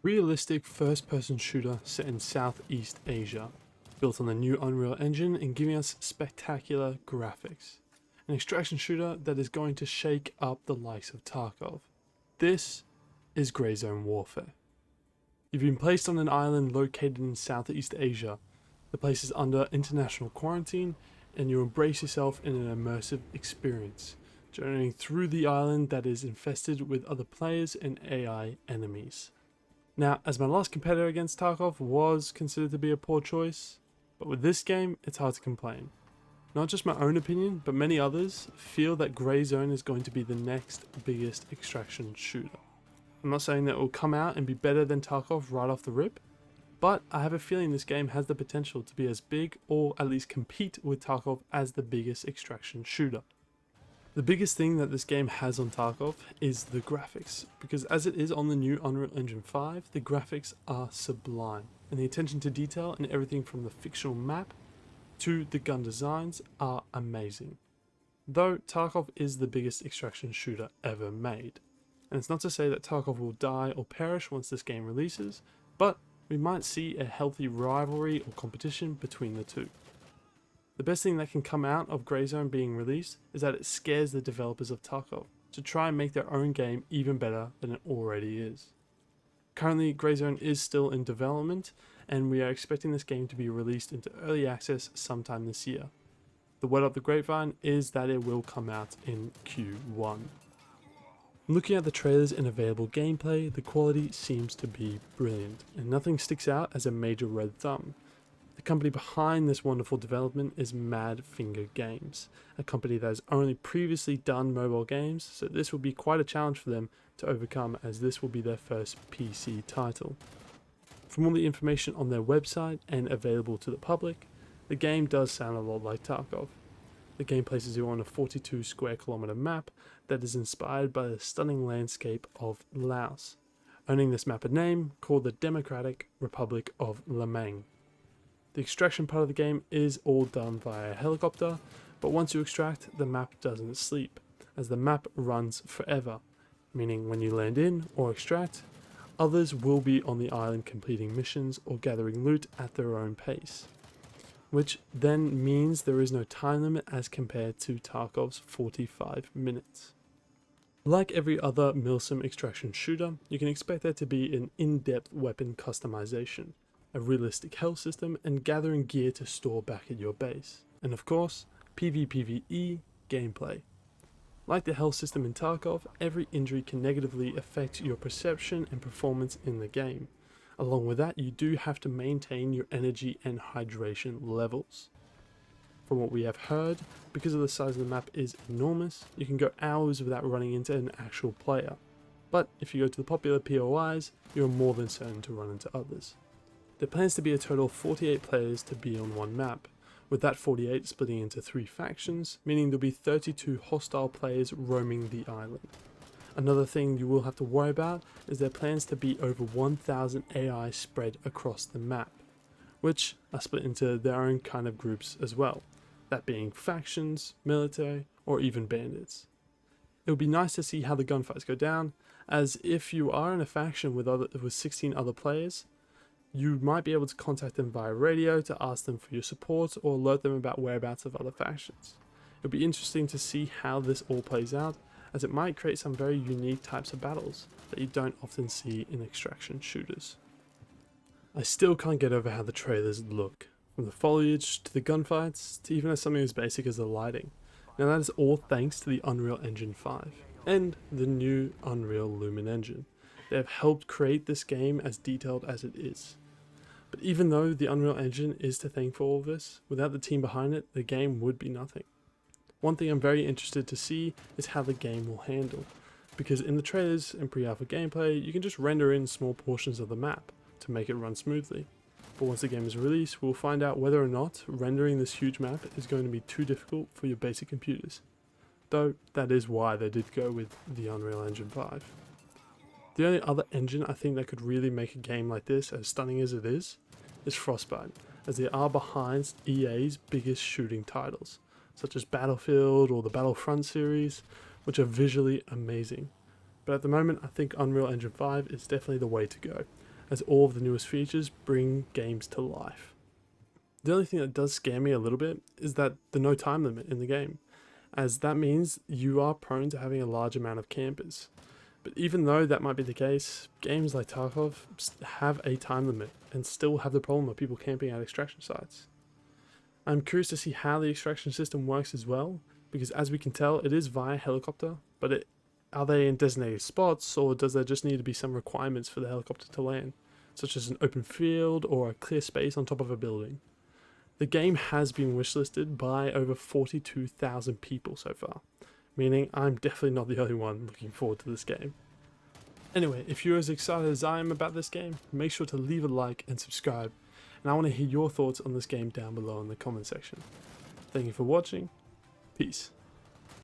realistic first-person shooter set in Southeast Asia, built on the new Unreal Engine and giving us spectacular graphics. An extraction shooter that is going to shake up the likes of Tarkov. This is Grey Zone Warfare. You've been placed on an island located in Southeast Asia. The place is under international quarantine, and you embrace yourself in an immersive experience, journeying through the island that is infested with other players and AI enemies. Now, as my last competitor against Tarkov was considered to be a poor choice, but with this game, it's hard to complain. Not just my own opinion, but many others feel that Grey Zone is going to be the next biggest extraction shooter. I'm not saying that it will come out and be better than Tarkov right off the rip, but I have a feeling this game has the potential to be as big, or at least compete with Tarkov as the biggest extraction shooter. The biggest thing that this game has on Tarkov is the graphics, because as it is on the new Unreal Engine 5, the graphics are sublime, and the attention to detail and everything from the fictional map to the gun designs are amazing. Though Tarkov is the biggest extraction shooter ever made, and it's not to say that Tarkov will die or perish once this game releases, but we might see a healthy rivalry or competition between the two. The best thing that can come out of Grey Zone being released is that it scares the developers of Tarkov to try and make their own game even better than it already is. Currently, Grey Zone is still in development, and we are expecting this game to be released into early access sometime this year. The word up the grapevine is that it will come out in Q1. Looking at the trailers and available gameplay, the quality seems to be brilliant, and nothing sticks out as a major red thumb. The company behind this wonderful development is Mad Finger Games, a company that has only previously done mobile games, so this will be quite a challenge for them to overcome, as this will be their first PC title. From all the information on their website and available to the public, the game does sound a lot like Tarkov. The game places you on a 42 square kilometer map that is inspired by the stunning landscape of Laos, earning this map a name called the Democratic Republic of Lemang. The extraction part of the game is all done via helicopter, but once you extract, the map doesn't sleep, as the map runs forever, meaning when you land in or extract, others will be on the island completing missions or gathering loot at their own pace, which then means there is no time limit as compared to Tarkov's 45 minutes. Like every other Milsim extraction shooter, you can expect there to be an in-depth weapon customization, a realistic health system, and gathering gear to store back at your base. And of course, PvPvE gameplay. Like the health system in Tarkov, every injury can negatively affect your perception and performance in the game. Along with that, you do have to maintain your energy and hydration levels. From what we have heard, because of the size of the map is enormous, you can go hours without running into an actual player. But if you go to the popular POIs, you're more than certain to run into others. There plans to be a total of 48 players to be on one map, with that 48 splitting into 3 factions, meaning there'll be 32 hostile players roaming the island. Another thing you will have to worry about is there plans to be over 1,000 AI spread across the map, which are split into their own kind of groups as well, that being factions, military, or even bandits. It would be nice to see how the gunfights go down, as if you are in a faction with 16 other players, you might be able to contact them via radio to ask them for your support or alert them about whereabouts of other factions. It'll be interesting to see how this all plays out, as it might create some very unique types of battles that you don't often see in extraction shooters. I still can't get over how the trailers look, from the foliage to the gunfights to even something as basic as the lighting. Now that is all thanks to the Unreal Engine 5 and the new Unreal Lumen engine. They have helped create this game as detailed as it is. But even though the Unreal Engine is to thank for all of this, without the team behind it, the game would be nothing. One thing I'm very interested to see is how the game will handle, because in the trailers and pre-alpha gameplay, you can just render in small portions of the map to make it run smoothly. But once the game is released, we'll find out whether or not rendering this huge map is going to be too difficult for your basic computers. Though that is why they did go with the Unreal Engine 5. The only other engine I think that could really make a game like this as stunning as it is Frostbite, as they are behind EA's biggest shooting titles, such as Battlefield or the Battlefront series, which are visually amazing. But at the moment, I think Unreal Engine 5 is definitely the way to go, as all of the newest features bring games to life. The only thing that does scare me a little bit is that the no time limit in the game, as that means you are prone to having a large amount of campers. But even though that might be the case, games like Tarkov have a time limit and still have the problem of people camping at extraction sites. I'm curious to see how the extraction system works as well, because as we can tell, it is via helicopter, but are they in designated spots, or does there just need to be some requirements for the helicopter to land, such as an open field or a clear space on top of a building? The game has been wishlisted by over 42,000 people so far, meaning I'm definitely not the only one looking forward to this game. Anyway, if you're as excited as I am about this game, make sure to leave a like and subscribe, and I want to hear your thoughts on this game down below in the comment section. Thank you for watching, peace.